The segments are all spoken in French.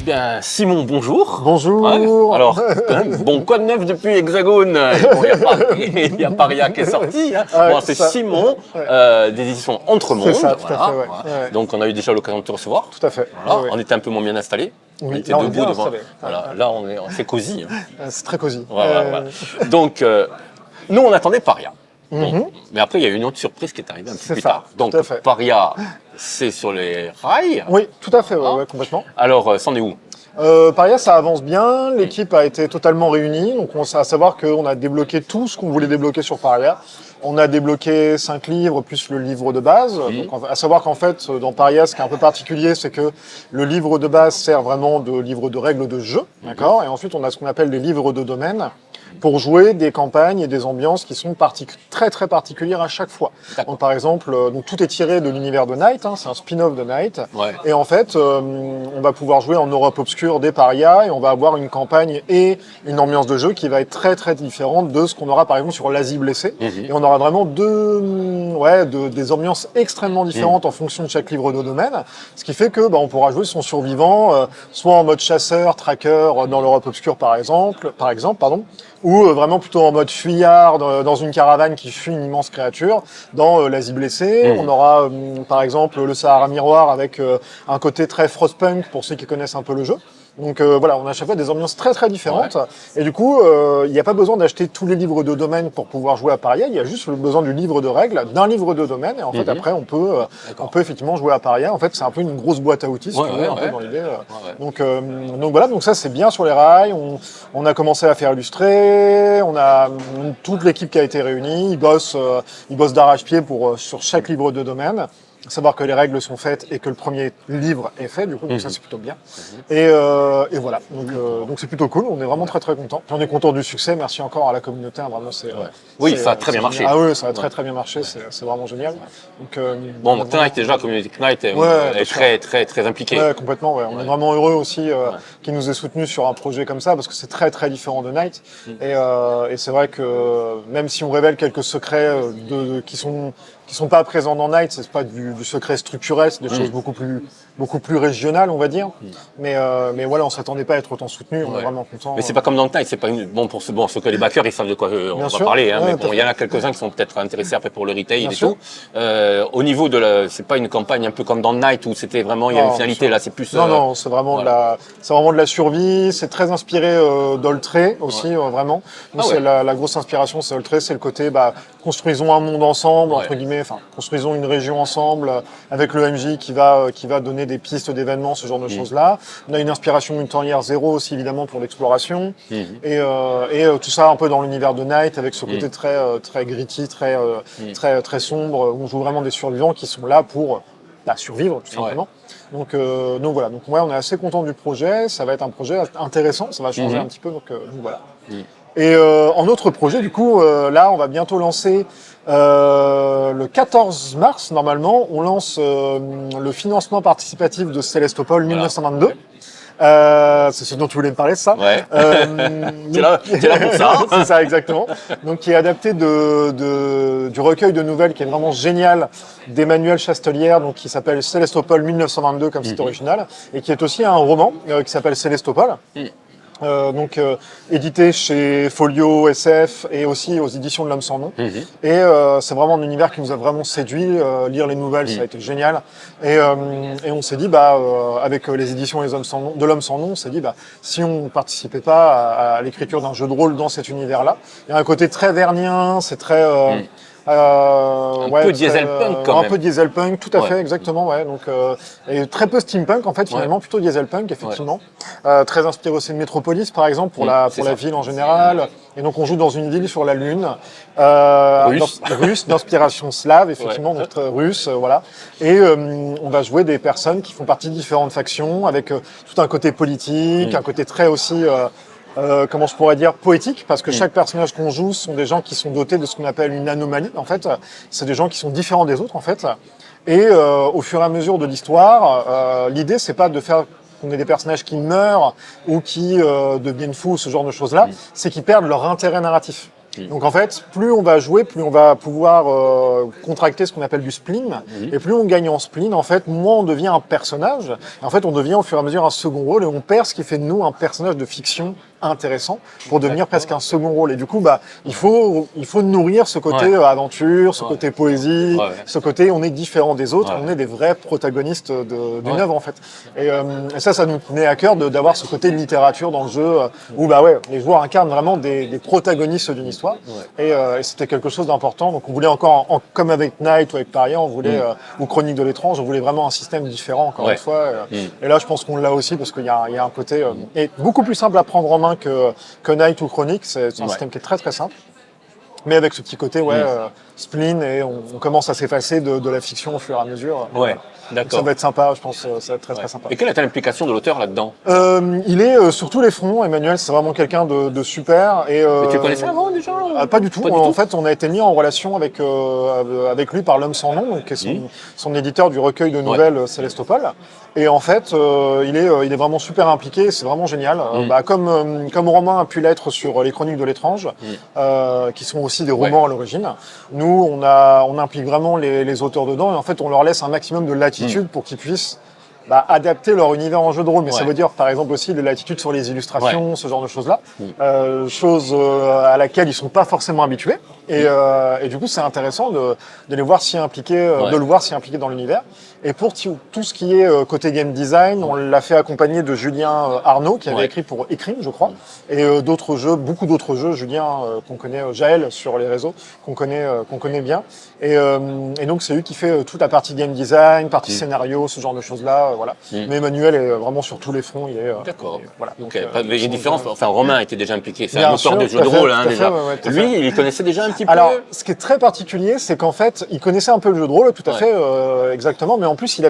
bien, Simon, bonjour. Bonjour. Ouais, alors, bon, quoi de neuf depuis Hexagone? Bon, il y a Paria qui est sorti. Hein. Ouais, Bon, c'est ça. Simon, des éditions Entremonde. C'est ça, tout voilà, à fait, ouais. voilà. Ouais. Donc, on a eu déjà l'occasion de te recevoir. Tout à fait. Voilà, Ouais, ouais. on était un peu moins bien installés. On Oui, était là, on est debout bien devant. installé. Voilà, Ouais, ouais. là, c'est cosy. Hein. C'est très cosy. Voilà. Donc, nous, on attendait Paria. Bon, mais après, il y a eu une autre surprise qui est arrivée un petit peu C'est plus ça, tard. tout Donc, à fait. Paria, c'est sur les rails. Oui, tout à fait, ouais, Ah. ouais, complètement. Alors, c'en est où? Paria, ça avance bien. L'équipe a été totalement réunie. Donc, on sait à savoir qu'on a débloqué tout ce qu'on voulait débloquer sur Paria. On a débloqué 5 livres plus le livre de base. Donc, à savoir qu'en fait, dans Paria, ce qui est un peu particulier, c'est que le livre de base sert vraiment de livre de règles de jeu, d'accord. Et ensuite, on a ce qu'on appelle des livres de domaine pour jouer des campagnes et des ambiances qui sont très très particulières à chaque fois. Donc, par exemple, donc, tout est tiré de l'univers de Night, hein, c'est un spin-off de Night. Ouais. Et en fait, on va pouvoir jouer en Europe obscure des Paria et on va avoir une campagne et une ambiance de jeu qui va être très très différente de ce qu'on aura par exemple sur l'Asie blessée. Et on aura vraiment des ambiances extrêmement différentes en fonction de chaque livre de domaine, ce qui fait que on pourra jouer son survivant soit en mode chasseur, tracker dans l'Europe obscure par exemple, ou vraiment plutôt en mode fuyard dans une caravane qui fuit une immense créature dans l'Asie blessée. On aura par exemple le Sahara Miroir avec un côté très Frostpunk pour ceux qui connaissent un peu le jeu. Donc voilà, on a à chaque fois des ambiances très très différentes. Ouais. Et du coup, il n'y a pas besoin d'acheter tous les livres de domaine pour pouvoir jouer à Paria. Il y a juste besoin du livre de règles, d'un livre de domaine. Et en fait, après, on peut effectivement jouer à Paria. En fait, c'est un peu une grosse boîte à outils, si tu veux, un peu dans l'idée. Donc voilà, donc ça c'est bien sur les rails. On a commencé à faire illustrer. On a toute l'équipe qui a été réunie. Ils bossent d'arrache-pied sur chaque livre de domaine. Savoir que les règles sont faites et que le premier livre est fait, du coup, donc ça c'est plutôt bien. Et voilà, donc c'est plutôt cool, on est vraiment très très contents. On est content du succès, merci encore à la communauté, hein, vraiment c'est... Oui, ça a très bien marché. Ah oui, ça a très très bien marché, c'est vraiment génial. Donc, bon, Knight déjà, Community Knight est très très très impliqué. Ouais, complètement, ouais. On est vraiment heureux aussi qu'il nous ait soutenus sur un projet comme ça, parce que c'est très très différent de Night. Et c'est vrai que même si on révèle quelques secrets qui sont pas présents dans Night, c'est pas du secret structurel, c'est des choses beaucoup plus régionales, on va dire. Mais voilà, on s'attendait pas à être autant soutenu, on est vraiment content. Mais c'est pas comme dans Night, c'est pas pour ceux que les backers, ils savent de quoi on va parler, hein, mais bon, il y en a quelques-uns qui sont peut-être intéressés après pour le retail et tout. Au niveau de c'est pas une campagne un peu comme dans Night où c'était vraiment, il y a une finalité, là c'est plus... Non, c'est vraiment de la survie, c'est très inspiré d'Oltré aussi, vraiment. Donc c'est la grosse inspiration, c'est Oltré, c'est le côté, construisons un monde ensemble, entre guillemets, enfin, construisons une région ensemble, avec le MJ qui va donner des pistes d'événements, ce genre de choses-là. On a une inspiration Montagnard Zéro aussi, évidemment, pour l'exploration. Et tout ça un peu dans l'univers de Night, avec ce côté très gritty, très sombre, où on joue vraiment des survivants qui sont là pour survivre, tout simplement. Donc voilà, donc on est assez content du projet, ça va être un projet intéressant, ça va changer un petit peu, donc voilà. Et en autre projet, du coup, là, on va bientôt lancer le 14 mars, normalement, on lance le financement participatif de Célestopol 1922. C'est ce dont tu voulais me parler, ça. Ouais. T'es là pour ça. C'est ça, exactement. Donc, qui est adapté du recueil de nouvelles qui est vraiment génial d'Emmanuel Chastelière, donc qui s'appelle Célestopol 1922 comme site original, et qui est aussi un roman qui s'appelle Célestopol. Édité chez Folio SF et aussi aux éditions de l'Homme sans nom. Et c'est vraiment un univers qui nous a vraiment séduit. Lire les nouvelles, ça a été génial. Et on s'est dit, avec les éditions de l'Homme sans nom, on s'est dit, si on participait pas à l'écriture d'un jeu de rôle dans cet univers-là, il y a un côté très vernien, c'est très... un peu dieselpunk quand même. Un peu dieselpunk, tout à fait, exactement, ouais. Donc, et très peu steampunk en fait, finalement, plutôt dieselpunk, effectivement. Très inspiré aussi de Metropolis, par exemple, pour la ville en général. Et donc, on joue dans une ville sur la Lune, russe, d'inspiration slave, effectivement, donc russe, voilà. Et on va jouer des personnes qui font partie de différentes factions, avec tout un côté politique, un côté très aussi... comment je pourrais dire, poétique, parce que chaque personnage qu'on joue sont des gens qui sont dotés de ce qu'on appelle une anomalie, en fait. C'est des gens qui sont différents des autres, en fait. Et au fur et à mesure de l'histoire, l'idée, c'est pas de faire qu'on ait des personnages qui meurent ou qui deviennent fous, ce genre de choses-là, c'est qu'ils perdent leur intérêt narratif. Donc en fait, plus on va jouer, plus on va pouvoir contracter ce qu'on appelle du spleen. Et plus on gagne en spleen, en fait, moins on devient un personnage. Et en fait, on devient au fur et à mesure un second rôle et on perd ce qui fait de nous un personnage de fiction intéressant pour devenir presque un second rôle. Et du coup, il faut nourrir ce côté aventure, ce côté poésie, ce côté on est différent des autres, on est des vrais protagonistes d'une œuvre en fait. Et ça nous tenait à cœur d'avoir ce côté de littérature dans le jeu où les joueurs incarnent vraiment des protagonistes d'une histoire. Et c'était quelque chose d'important. Donc on voulait encore, comme avec Night ou avec Paria, on voulait ou Chronique de l'étrange, on voulait vraiment un système différent encore une fois. Et là, je pense qu'on l'a aussi parce qu'il y a un côté beaucoup plus simple à prendre en main que Night ou Chronique. C'est un système qui est très très simple, mais avec ce petit côté spleen, et on commence à s'effacer de la fiction au fur et à mesure. D'accord. Ça va être sympa, je pense, ça va être très très sympa. Et quelle est l'implication de l'auteur là-dedans? Il est sur tous les fronts. Emmanuel, c'est vraiment quelqu'un de super. Et, mais tu le connaissais avant déjà? Pas du tout. En fait, on a été mis en relation avec lui par L'Homme sans nom, qui est son éditeur du recueil de nouvelles Célestopol. Et en fait, il est vraiment super impliqué. C'est vraiment génial. Comme Romain a pu l'être sur les Chroniques de l'étrange, qui sont aussi des romans à l'origine. Nous, on implique vraiment les auteurs dedans, et en fait, on leur laisse un maximum de latitude pour qu'ils puissent adapter leur univers en jeu de rôle. Mais ça veut dire, par exemple, aussi de latitude sur les illustrations, ce genre de choses-là. Choses à laquelle ils sont pas forcément habitués. Et du coup, c'est intéressant de les voir s'y impliquer, de le voir s'y impliquer dans l'univers. Et pour tout ce qui est côté game design, on l'a fait accompagner de Julien Arnaud, qui avait écrit pour Écrime, je crois, et d'autres jeux, beaucoup d'autres jeux. Julien, qu'on connaît, Jaël sur les réseaux, qu'on connaît bien. Et donc, c'est lui qui fait toute la partie game design, partie scénario, ce genre de choses-là. Voilà. Mais Emmanuel est vraiment sur tous les fronts. D'accord. Voilà. Donc, mais il y a une différence. Enfin, Romain était déjà impliqué. C'est un auteur de jeux de rôle, déjà. Lui, il connaissait déjà un petit peu. Alors, ce qui est très particulier, c'est qu'en fait, il connaissait un peu le jeu de rôle, tout à fait, exactement. Mais en plus, il a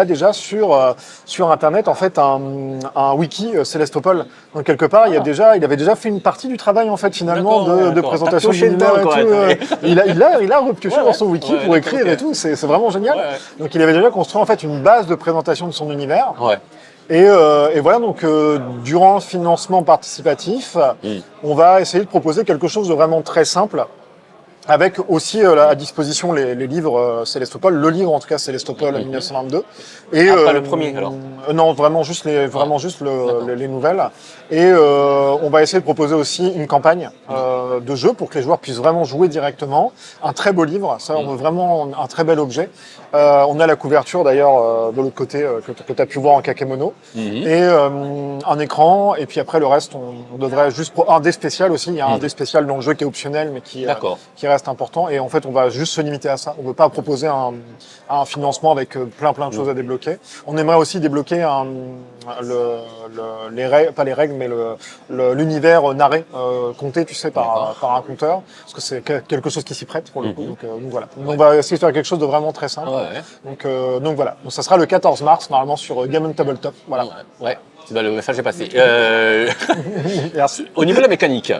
déjà sur Internet, en fait, un wiki Célestopol. Donc, quelque part, il avait déjà fait une partie du travail, en fait, finalement, de présentation de l'univers et tout. Il a repioché dans son wiki pour écrire et tout. C'est vraiment génial. Donc, il avait déjà construit, en fait, une base de présentation de son univers. Et voilà, donc durant le financement participatif, on va essayer de proposer quelque chose de vraiment très simple, avec aussi à disposition les livres Célestopol, le livre en tout cas Célestopol 1922. Et pas le premier alors. Non, vraiment juste les nouvelles. Et on va essayer de proposer aussi une campagne de jeu pour que les joueurs puissent vraiment jouer directement. Un très beau livre, ça on veut vraiment un très bel objet. On a la couverture d'ailleurs de l'autre côté que tu as pu voir en kakémono. Et un écran, et puis après le reste on devrait juste un dé spécial aussi. Il y a un dé spécial dans le jeu qui est optionnel mais qui reste important, et en fait on va juste se limiter à ça. On ne veut pas proposer un financement avec plein de choses à débloquer. On aimerait aussi débloquer les règles, pas les règles, mais l'univers narré, compté, tu sais, par un conteur, parce que c'est quelque chose qui s'y prête pour le coup. Donc voilà. On va essayer de faire quelque chose de vraiment très simple. Donc voilà. Donc ça sera le 14 mars normalement sur Game on Tabletop. Voilà. Le message est passé. Merci. Au niveau de la mécanique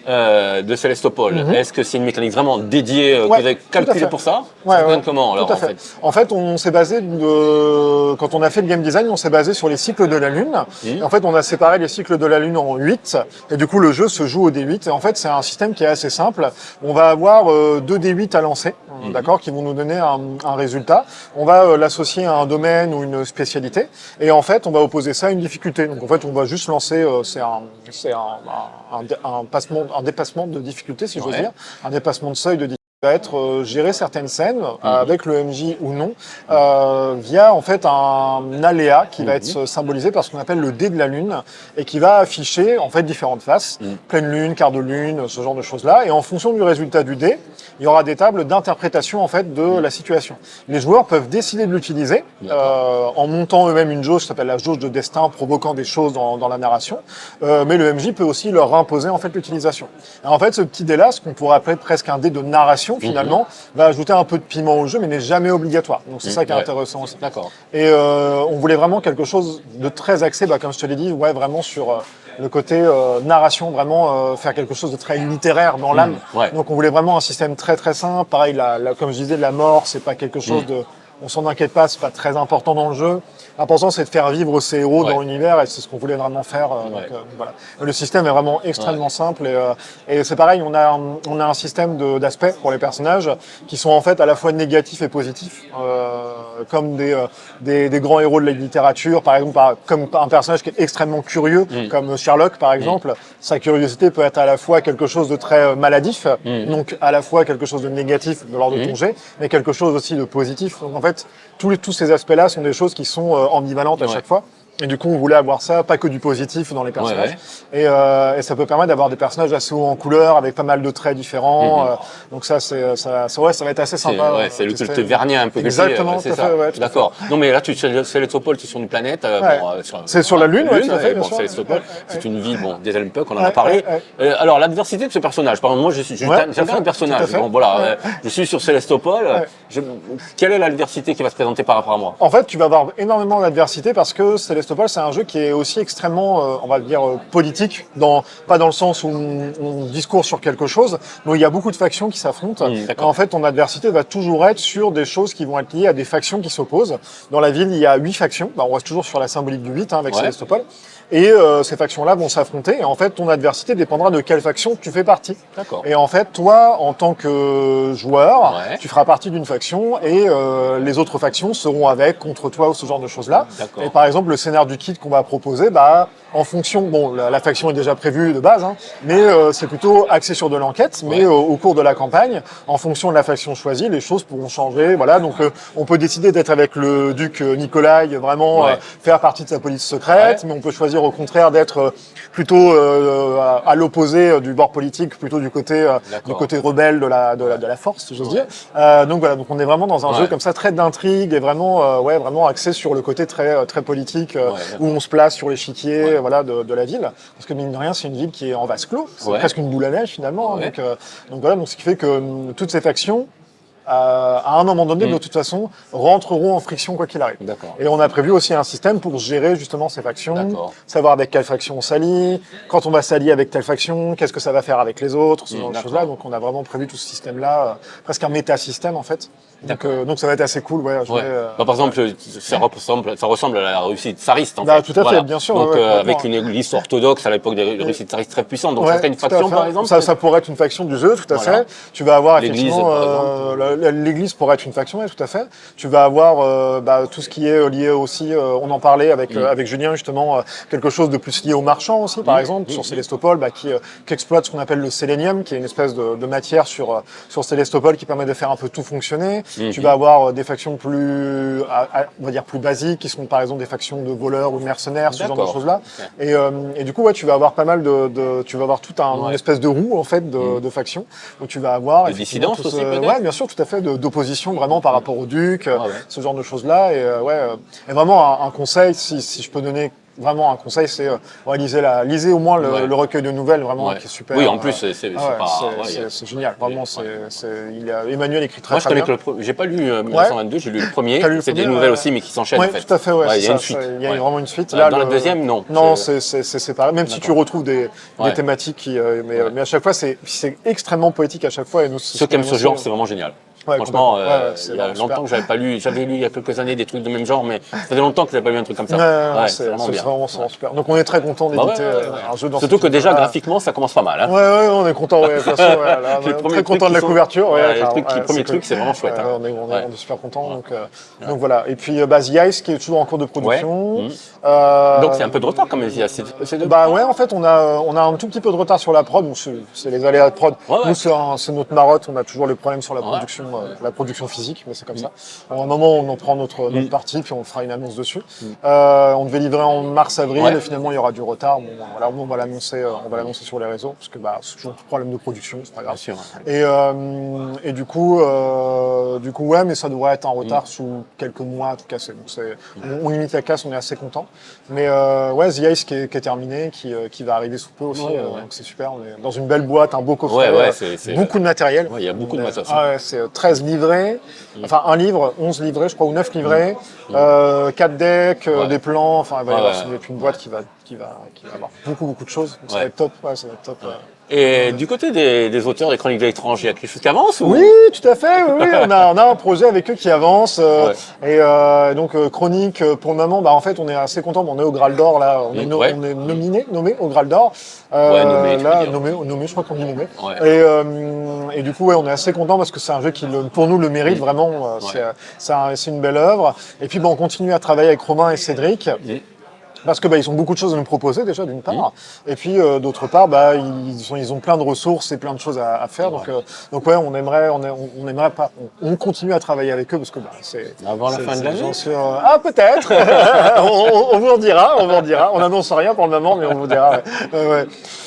de Célestopol, est-ce que c'est une mécanique vraiment dédiée que vous avez calculée pour ça? Ça vient comment alors, en fait, on s'est basé quand on a fait le game design, on s'est basé sur les cycles de la Lune. Et en fait, on a séparé les cycles de la Lune en 8, et du coup, le jeu se joue au D8. Et en fait, c'est un système qui est assez simple. On va avoir 2 D8 à lancer, d'accord, qui vont nous donner un résultat. On va l'associer à un domaine ou une spécialité, et en fait, on va opposer ça à une difficulté. Donc en fait, on va juste lancer, c'est un dépassement de difficulté, si j'ose dire, un dépassement de seuil de difficulté. Va être gérer certaines scènes avec le MJ ou non via en fait un aléa qui va être symbolisé par ce qu'on appelle le dé de la lune, et qui va afficher en fait différentes faces, pleine lune, quart de lune, ce genre de choses là, et en fonction du résultat du dé, il y aura des tables d'interprétation en fait de la situation. Les joueurs peuvent décider de l'utiliser en montant eux-mêmes une jauge qui s'appelle la jauge de destin, provoquant des choses dans la narration, mais le MJ peut aussi leur imposer en fait l'utilisation. En fait, ce petit dé là, ce qu'on pourrait appeler presque un dé de narration, finalement, va ajouter un peu de piment au jeu, mais n'est jamais obligatoire. Donc c'est ça qui est intéressant aussi. D'accord. Et on voulait vraiment quelque chose de très axé, comme je te l'ai dit, vraiment sur le côté narration, vraiment faire quelque chose de très littéraire dans l'âme. Donc on voulait vraiment un système très très simple. Pareil, comme je disais, la mort, c'est pas quelque chose on s'en inquiète pas, c'est pas très important dans le jeu. L'important, c'est de faire vivre ces héros dans l'univers et c'est ce qu'on voulait vraiment faire. Donc, voilà. Le système est vraiment extrêmement simple et c'est pareil, on a un système d'aspects pour les personnages qui sont en fait à la fois négatifs et positifs, comme des grands héros de la littérature, par exemple, comme un personnage qui est extrêmement curieux, comme Sherlock par exemple. Sa curiosité peut être à la fois quelque chose de très maladif, donc à la fois quelque chose de négatif de l'ordre de ton jet, mais quelque chose aussi de positif. Donc en fait, tous ces aspects-là sont des choses qui sont ambivalentes à chaque fois. Et du coup, on voulait avoir ça, pas que du positif dans les personnages. Et ça peut permettre d'avoir des personnages assez hauts en couleur, avec pas mal de traits différents. Donc ça va être assez sympa. C'est le culte vernien un peu. Exactement, c'est ça. D'accord. Non, mais là, Célestopol, c'est sur une planète. C'est sur la Lune, tout à fait. Bon, Célestopol, c'est une ville, des Elmpuck, on en a parlé. Alors, l'adversité de ce personnage. Par exemple, moi, j'aime bien le personnage. Bon, voilà, je suis sur Célestopol. Quelle est l'adversité qui va se présenter par rapport à moi? En fait, tu vas avoir énormément d'adversité parce que Célestopol, c'est un jeu qui est aussi extrêmement, on va dire, politique, pas dans le sens où on discourt sur quelque chose, mais il y a beaucoup de factions qui s'affrontent. En fait, ton adversité va toujours être sur des choses qui vont être liées à des factions qui s'opposent. Dans la ville, il y a 8 factions. On reste toujours sur la symbolique du 8 avec Célestopol. Et ces factions-là vont s'affronter. Et en fait, ton adversité dépendra de quelle faction tu fais partie. Et en fait, toi, en tant que joueur, tu feras partie d'une faction et les autres factions seront contre toi ou ce genre de choses-là. Et par exemple, le scénario du kit qu'on va proposer, en fonction, la faction est déjà prévue de base, mais c'est plutôt axé sur de l'enquête. Mais au cours de la campagne, en fonction de la faction choisie, les choses pourront changer. Voilà, donc on peut décider d'être avec le duc Nikolai, vraiment faire partie de sa police secrète, mais on peut choisir au contraire d'être plutôt à l'opposé du bord politique, plutôt du côté rebelle de la force, si j'ose dire. Donc voilà, donc on est vraiment dans un jeu comme ça très d'intrigue et vraiment axé sur le côté très politique où on se place sur l'échiquier de la ville, parce que mine de rien c'est une ville qui est en vase clos, c'est presque une boule à neige finalement. Donc voilà, donc ce qui fait que toutes ces factions à un moment donné, de toute façon, rentreront en friction quoi qu'il arrive. Et on a prévu aussi un système pour gérer justement ces factions, savoir avec quelle faction on s'allie, quand on va s'allier avec telle faction, qu'est-ce que ça va faire avec les autres, ce genre de choses-là. Donc on a vraiment prévu tout ce système-là, presque un méta-système en fait. Donc ça va être assez cool. Par exemple, ça ressemble à la réussite tsariste en fait. Tout à fait, bien sûr. Donc avec une église orthodoxe à l'époque des réussites tsaristes très puissantes. Donc ça serait une faction par exemple. Ça pourrait être une faction du jeu, tout à fait. Tu vas avoir effectivement l'église pourrait être une faction, tout à fait. Tu vas avoir tout ce qui est lié aussi, on en parlait avec Julien justement, quelque chose de plus lié aux marchands aussi, par exemple, sur Célestopol, qui exploite ce qu'on appelle le sélénium, qui est une espèce de matière sur Célestopol qui permet de faire un peu tout fonctionner. Tu vas avoir des factions plus, on va dire plus basiques, qui sont par exemple des factions de voleurs ou de mercenaires, ce genre de choses-là. Et du coup, tu vas avoir pas mal tu vas avoir toute une espèce de roue en fait de factions où tu vas avoir des dissidences aussi peut-être. Bien sûr, tout à fait, d'opposition vraiment par rapport au duc, ce genre de choses-là. Et vraiment un conseil, si je peux donner vraiment un conseil, c'est lisez au moins le recueil de nouvelles, vraiment, qui est super. Oui, en plus, c'est génial. Vraiment, Emmanuel écrit très bien. J'ai pas lu 1922, j'ai lu le premier. C'est des nouvelles aussi, mais qui s'enchaînent en fait. Tout à fait, il y a une suite. Il y a vraiment une suite. Dans la deuxième, non. Non, c'est séparé. Même si tu retrouves des thématiques, mais à chaque fois, c'est extrêmement poétique à chaque fois. Ceux qui aiment ce genre, c'est vraiment génial. Franchement, il y a longtemps que j'avais pas lu. J'avais lu il y a quelques années des trucs de même genre, mais ça faisait longtemps que j'avais pas lu un truc comme ça. C'est vraiment super. Donc on est très content d'éditer un jeu dans surtout que déjà graphiquement ça commence pas mal. On est content. Bien sûr. On est très content de la couverture. Le premier truc, c'est vraiment chouette. On est super content. Donc voilà. Et puis The Ice qui est toujours en cours de production. Donc c'est un peu de retard quand même. En fait on a un tout petit peu de retard sur la prod. C'est les aléas de prod. Nous c'est notre marotte. On a toujours les problèmes sur la production physique, mais c'est comme ça. À un moment, on en prend notre partie, puis on fera une annonce dessus. On devait livrer en mars-avril, et finalement, il y aura du retard. On va l'annoncer sur les réseaux, parce que c'est toujours un problème de production, c'est pas grave. Et du coup, mais ça devrait être en retard sous quelques mois à tout casser. Donc on limite la casse, on est assez content. Mais The Ice qui est terminé, qui va arriver sous peu aussi. Donc c'est super. On est dans une belle boîte, un beau coffret, beaucoup de matériel. Il y a beaucoup de matériel. C'est 13 livrets, enfin un livre, 11 livrets je crois, ou 9 livrets, 4 decks, des plans, enfin il va y avoir une boîte qui va avoir beaucoup de choses, donc ça va être top, Et du côté des auteurs des Chroniques de l'étrange, il y a quelque chose qui avance ou... Oui, tout à fait. Oui, oui. On a un projet avec eux qui avance. Et donc Chronique, pour le moment, bah en fait, on est assez content. On est au Graal d'Or là. On est nommé au Graal d'Or. Nommé, je crois qu'on dit nommé. Et du coup, ouais, on est assez content parce que c'est un jeu qui, pour nous, le mérite vraiment. C'est une belle œuvre. Et puis, on continue à travailler avec Romain et Cédric. Parce que ils ont beaucoup de choses à nous proposer déjà d'une part, et puis d'autre part, ils ont plein de ressources et plein de choses à faire. Donc ouais, on continue à travailler avec eux parce que c'est avant la fin de l'année. Ah peut-être. on vous en dira, On n'annonce rien pour le moment, mais on vous dira.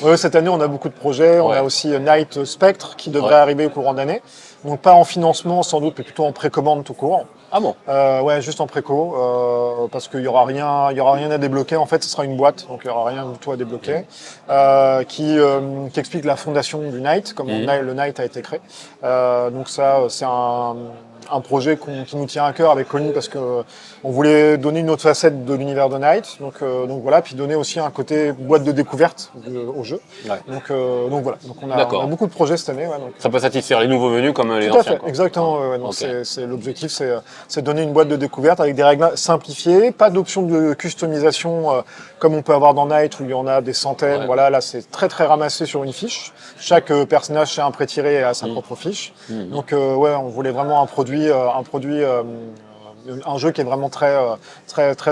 Ouais, cette année, on a beaucoup de projets. On a aussi Night Spectre qui devrait arriver au courant de l'année. Donc pas en financement sans doute, mais plutôt en précommande tout court. Ah bon? Ouais, juste en préco, parce qu'il y aura rien à débloquer. En fait, ce sera une boîte, donc il y aura rien du tout à débloquer, qui explique la fondation du Night, comment le Night a été créé. Donc ça, c'est un projet qui nous tient à cœur avec Colin parce que on voulait donner une autre facette de l'univers de Night, donc voilà, puis donner aussi un côté boîte de découverte au jeu. Donc voilà, donc on a beaucoup de projets cette année. Donc. Ça peut satisfaire les nouveaux venus comme les anciens. Tout à fait, exactement. Donc c'est l'objectif, c'est donner une boîte de découverte avec des règles simplifiées, pas d'option de customisation comme on peut avoir dans Night où il y en a des centaines. Voilà, là c'est très très ramassé sur une fiche. Chaque personnage c'est un pré-tiré et a sa propre fiche. Donc on voulait vraiment un jeu qui est vraiment très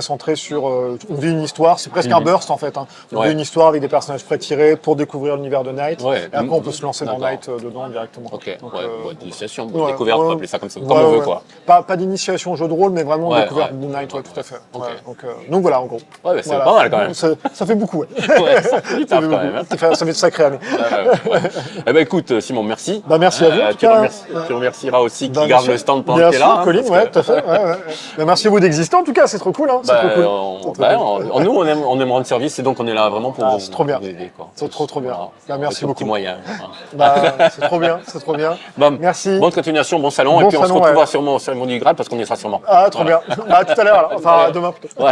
centré sur. On vit une histoire, c'est presque un burst en fait. On vit une histoire avec des personnages pré-tirés pour découvrir l'univers de Night. Et après on peut se lancer dans Night dedans directement. Ok. Donc, d'initiation, découverte, on peut appeler ça comme on veut quoi. Pas d'initiation au jeu de rôle, mais vraiment découverte de Night, tout à fait. Donc voilà en gros. Ouais, c'est pas mal quand même. Ça fait beaucoup. Ça fait du taf quand même. Ça fait de sacrée année. Eh ben écoute Simon, merci. Merci à vous. Tu remercieras aussi qui garde le stand pendant que tu es là. Colin, tout à fait. Merci à vous d'exister en tout cas, c'est trop cool. Nous on aime rendre service et donc on est là vraiment pour vous. C'est trop bien. C'est trop bien. Merci beaucoup. Moyens. C'est trop bien. Merci. Bonne continuation, bon salon et puis on se retrouvera sûrement au cérémonie du Graal parce qu'on y sera sûrement. Ah trop bien. À tout à l'heure, enfin demain plutôt.